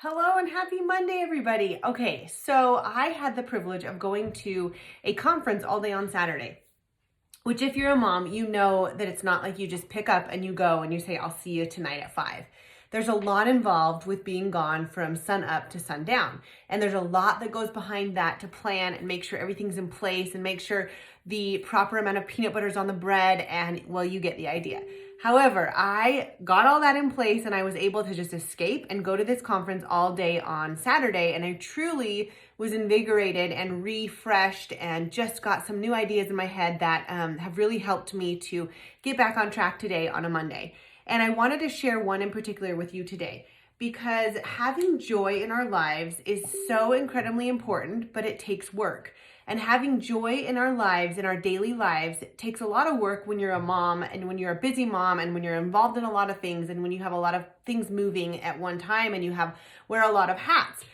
Hello and happy Monday, everybody. Okay, so I had the privilege of going to a conference all day on Saturday, which if you're a mom, you know that it's not like you just pick up and you go and you say, I'll see you tonight at 5. There's a lot involved with being gone from sun up to sundown. And there's a lot that goes behind that to plan and make sure everything's in place and make sure the proper amount of peanut butter is on the bread and, well, you get the idea. However, I got all that in place and I was able to just escape and go to this conference all day on Saturday. And I truly was invigorated and refreshed and just got some new ideas in my head that have really helped me to get back on track today on a Monday. And I wanted to share one in particular with you today because having joy in our lives is so incredibly important, but it takes work. And having joy in our lives, in our daily lives, takes a lot of work when you're a mom and when you're a busy mom and when you're involved in a lot of things and when you have a lot of things moving at one time and you wear a lot of hats.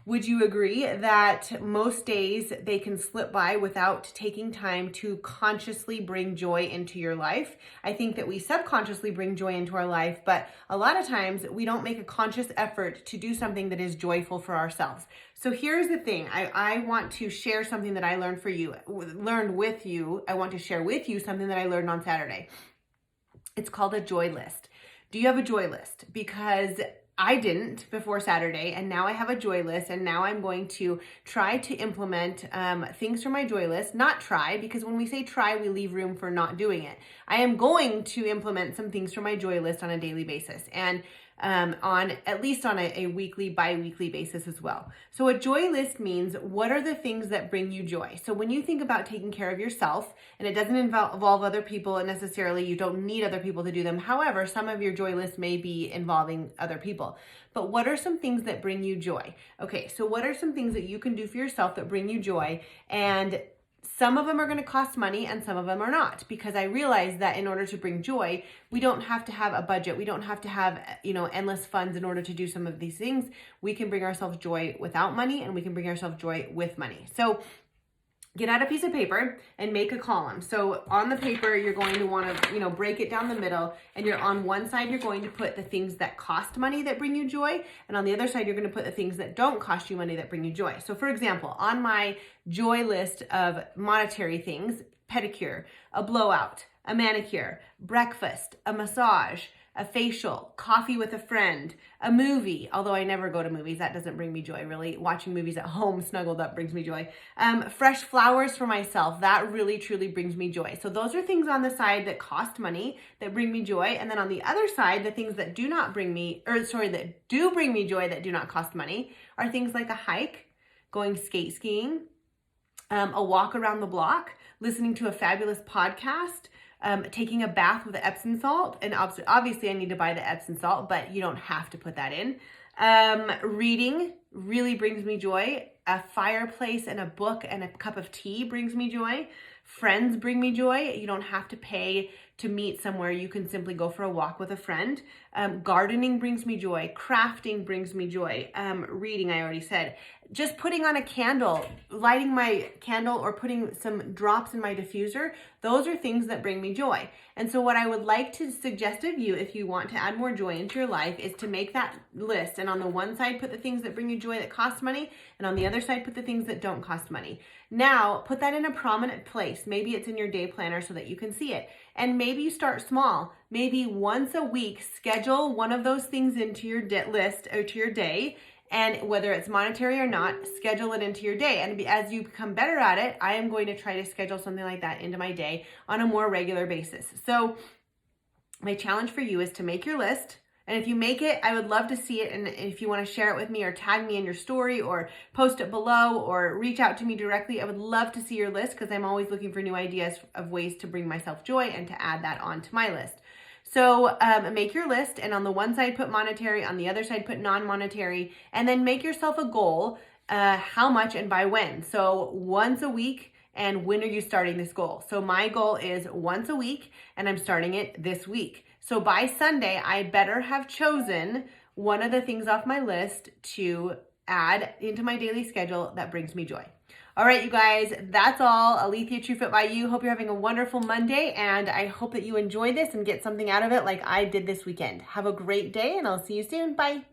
Would you agree that most days they can slip by without taking time to consciously bring joy into your life? I think that we subconsciously bring joy into our life, but a lot of times we don't make a conscious effort to do something that is joyful for ourselves. So here's the thing. I want to share something that I learned with you. I want to share with you something that I learned on Saturday. It's called a joy list. Do you have a joy list? Because I didn't before Saturday, and now I have a joy list, and now I'm going to try to implement things from my joy list. Not try, because when we say try, we leave room for not doing it. I am going to implement some things from my joy list on a daily basis, and on at least on a weekly, bi-weekly basis as well. So a joy list means what are the things that bring you joy? So when you think about taking care of yourself, and it doesn't involve other people necessarily, you don't need other people to do them. However, some of your joy list may be involving other people. But what are some things that bring you joy? Okay, so what are some things that you can do for yourself that bring you joy? And some of them are going to cost money and some of them are not, because I realize that in order to bring joy, we don't have to have a budget. We don't have to have, endless funds in order to do some of these things. We can bring ourselves joy without money and we can bring ourselves joy with money. So get out a piece of paper and make a column. So on the paper, you're going to want to, break it down the middle, and you're on one side, you're going to put the things that cost money that bring you joy. And on the other side, you're going to put the things that don't cost you money that bring you joy. So for example, on my joy list of monetary things, pedicure, a blowout, a manicure, breakfast, a massage, a facial, coffee with a friend, a movie, although I never go to movies. That doesn't bring me joy, really. Watching movies at home snuggled up brings me joy. Fresh flowers for myself. That really, truly brings me joy. So those are things on the side that cost money that bring me joy. And then on the other side, the things that do bring me joy that do not cost money are things like a hike, going skate skiing, a walk around the block, listening to a fabulous podcast, taking a bath with the Epsom salt. And obviously I need to buy the Epsom salt, but you don't have to put that in. Reading really brings me joy. A fireplace and a book and a cup of tea brings me joy. Friends bring me joy. You don't have to pay to meet somewhere. You can simply go for a walk with a friend. Gardening brings me joy. Crafting brings me joy. Reading, I already said. Just putting on a candle, lighting my candle or putting some drops in my diffuser, those are things that bring me joy. And so what I would like to suggest of you, if you want to add more joy into your life, is to make that list. And on the one side, put the things that bring you joy that cost money. And on the other side, put the things that don't cost money. Now, put that in a prominent place. Maybe it's in your day planner so that you can see it. And maybe you start small. Maybe once a week, schedule one of those things into your list or to your day. And whether it's monetary or not, schedule it into your day. And as you become better at it, I am going to try to schedule something like that into my day on a more regular basis. So my challenge for you is to make your list. And if you make it, I would love to see it. And if you want to share it with me or tag me in your story or post it below or reach out to me directly, I would love to see your list, because I'm always looking for new ideas of ways to bring myself joy and to add that onto my list. So make your list, and on the one side put monetary, on the other side put non-monetary, and then make yourself a goal, how much and by when. So once a week, and when are you starting this goal? So my goal is once a week, and I'm starting it this week. So by Sunday, I better have chosen one of the things off my list to add into my daily schedule that brings me joy. All right, you guys, that's all. Alethea True Fit by You. Hope you're having a wonderful Monday, and I hope that you enjoy this and get something out of it like I did this weekend. Have a great day, and I'll see you soon. Bye.